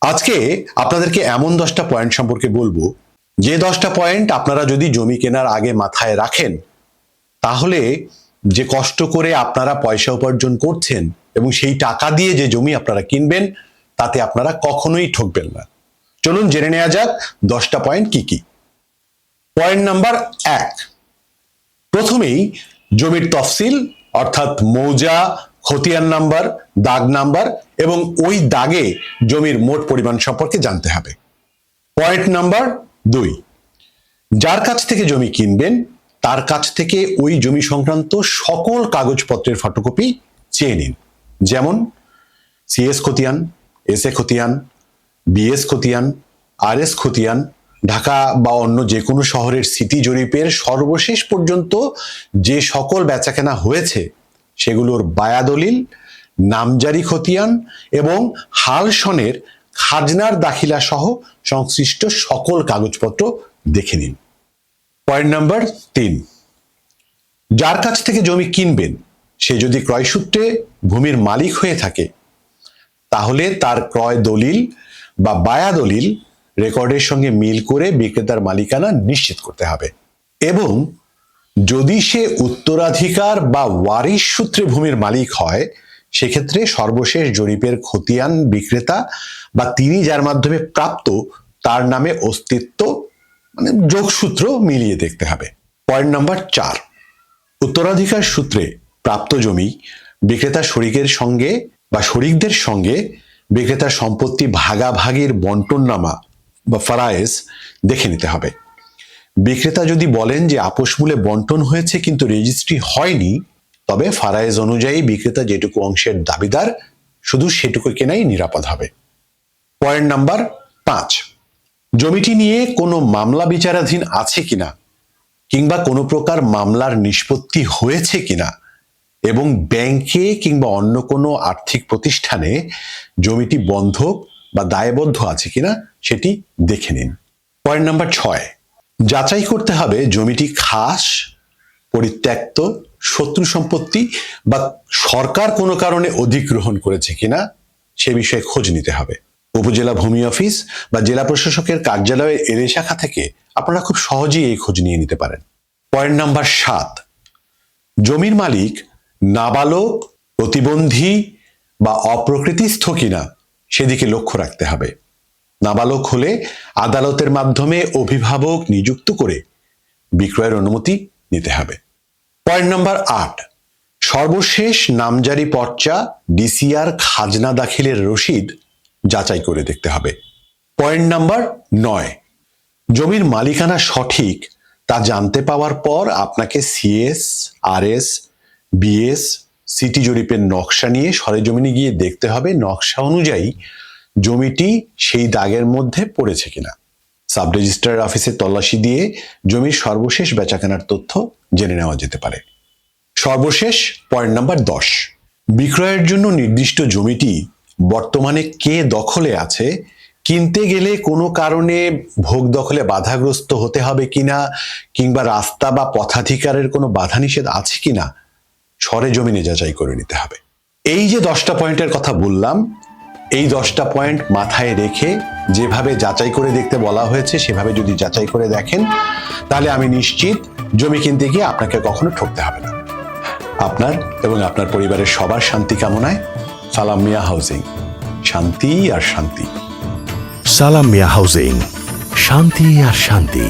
আজকে আপনাদেরকে এমন 10টা পয়েন্ট সম্পর্কে বলবো, যে 10টা পয়েন্ট আপনারা যদি জমি কেনার আগে মাথায় রাখেন, তাহলে যে কষ্ট করে আপনারা পয়সা উপার্জন করছেন এবং সেই টাকা দিয়ে যে জমি আপনারা কিনবেন, তাতে আপনারা কখনোই ঠকবেন না। চলুন জেনে নেওয়া যাক 10টা পয়েন্ট কি কি। পয়েন্ট নাম্বার 1, প্রথমেই জমির তফসিল অর্থাৎ মৌজা, খতিয়ান নাম্বার, দাগ নাম্বার এবং ওই দাগে জমির মোট পরিমাণ সম্পর্কে জানতে হবে। পয়েন্ট নাম্বার 2, যার কাছ থেকে জমি কিনবেন তার কাছ থেকে ওই জমি সংক্রান্ত সকল কাগজপত্রের ফটোকপি চেয়ে নিন। যেমন সিএস খতিয়ান, এসএ খতিয়ান, বিএস খতিয়ান, আরএস খতিয়ান, ঢাকা বা অন্য যে কোনো শহরের সিটি জরিপের সর্বশেষ পর্যন্ত যে সকল বেচাকেনা হয়েছে সেগুলোর বায়া দলিল, নামজারি খতিয়ান এবং হাল সনের খাজনার দাখিলা সহ সংশ্লিষ্ট সকল কাগজপত্র দেখে নিন। পয়েন্ট নাম্বার 3, যার কাছ থেকে জমি কিনবেন সে যদি ক্রয়সূত্রে ভূমির মালিক হয়ে থাকে, তাহলে তার ক্রয় দলিল বা বায়া দলিল রেকর্ডের সঙ্গে মিল করে বিক্রেতার মালিকানা নিশ্চিত করতে হবে। এবং যদি সে উত্তরাধিকার বা ওয়ারিশ সূত্রে ভূমির মালিক হয়, সেক্ষেত্রে সর্বশেষ জরিপের খতিয়ান বিক্রেতা বা তিনি যার মাধ্যমে প্রাপ্ত তার নামে অস্তিত্ব যোগসূত্র মিলিয়ে দেখতে হবে। পয়েন্ট নাম্বার 4, উত্তরাধিকার সূত্রে প্রাপ্ত জমি বিক্রেতা শরিকের সঙ্গে বা শরিকদের সঙ্গে বিক্রেতার সম্পত্তি ভাগাভাগির বন্টননামা বা ফারায়েজ দেখে নিতে হবে। বিক্রেতা যদি বলেন যে আপোষমূলে বন্টন হয়েছে কিন্তু রেজিস্ট্রি হয়নি, তবে ফারায়েজ অনুযায়ী বিক্রেতা যেটুকু অংশের দাবিদার শুধু সেটুকু কেনাই নিরাপদ হবে। পয়েন্ট নাম্বার 5, জমিটি নিয়ে কোনো মামলা বিচারাধীন আছে কিনা কিংবা কোনো প্রকার মামলার নিষ্পত্তি হয়েছে কিনা এবং ব্যাংকে কিংবা অন্য কোনো আর্থিক প্রতিষ্ঠানে জমিটি বন্ধক বা দায়বদ্ধ আছে কিনা সেটি দেখে নিন। পয়েন্ট নাম্বার 6, যাচাই করতে হবে জমিটি খাস, পরিত্যক্ত, শত্রু সম্পত্তি বা সরকার কোনো কারণে অধিগ্রহণ করেছে কিনা সে বিষয়ে খোঁজ নিতে হবে। উপজেলা ভূমি অফিস বা জেলা প্রশাসকের কার্যালয়ের এড়ে শাখা থেকে আপনারা খুব সহজেই এই খোঁজ নিয়ে নিতে পারেন। পয়েন্ট নাম্বার 7, জমির মালিক নাবালক, প্রতিবন্ধী বা অপ্রকৃতিস্থ কিনা সেদিকে লক্ষ্য রাখতে হবে। নাবালক হলে আদালতের মাধ্যমে অভিভাবক নিযুক্ত করে বিক্রয়ের অনুমতি নিতে হবে। পয়েন্ট নাম্বার 8, সর্বশেষ নামজারি পর্চা, ডিসিআর, খাজনা দাখিলের রসিদ যাচাই করে দেখতে হবে। পয়েন্ট নাম্বার 9, জমির মালিকানা সঠিক তা জানতে পাওয়ার পর আপনাকে সিএস, আরএস, বিএস, সিটি জরিপের নকশা নিয়ে সরেজমিনে গিয়ে দেখতে হবে নকশা অনুযায়ী জমিটি সেই দাগের মধ্যে পড়েছে কিনা। সাব রেজিস্ট্রার অফিসে তল্লাশি দিয়ে জমির সর্বশেষ বেচাকেনার তথ্য জেনে নেওয়া যেতে পারে। সর্বশেষ পয়েন্ট নাম্বার 10, বিক্রয়ের জন্য নির্দিষ্ট জমিটি বর্তমানে কে দখলে আছে, কিনতে গেলে কোনো কারণে ভোগ দখলে বাধাগ্রস্ত হতে হবে কিনা কিংবা রাস্তা বা পথাধিকারের কোনো বাধা নিষেধ আছে কিনা সরেজমিনে যাচাই করে নিতে হবে। এই যে 10টা পয়েন্টের কথা বললাম, এই 10টা পয়েন্ট মাথায় রেখে যেভাবে যাচাই করে দেখতে বলা হয়েছে সেভাবে যদি যাচাই করে দেখেন, তাহলে আমি নিশ্চিত জমি কিনতে গিয়ে আপনাকে কখনো ঠকতে হবে না। আপনার এবং আপনার পরিবারের সবার শান্তি কামনায় সালাম মিয়া হাউজিং, শান্তি আর শান্তি। সালাম মিয়া হাউজিং, শান্তি আর শান্তি।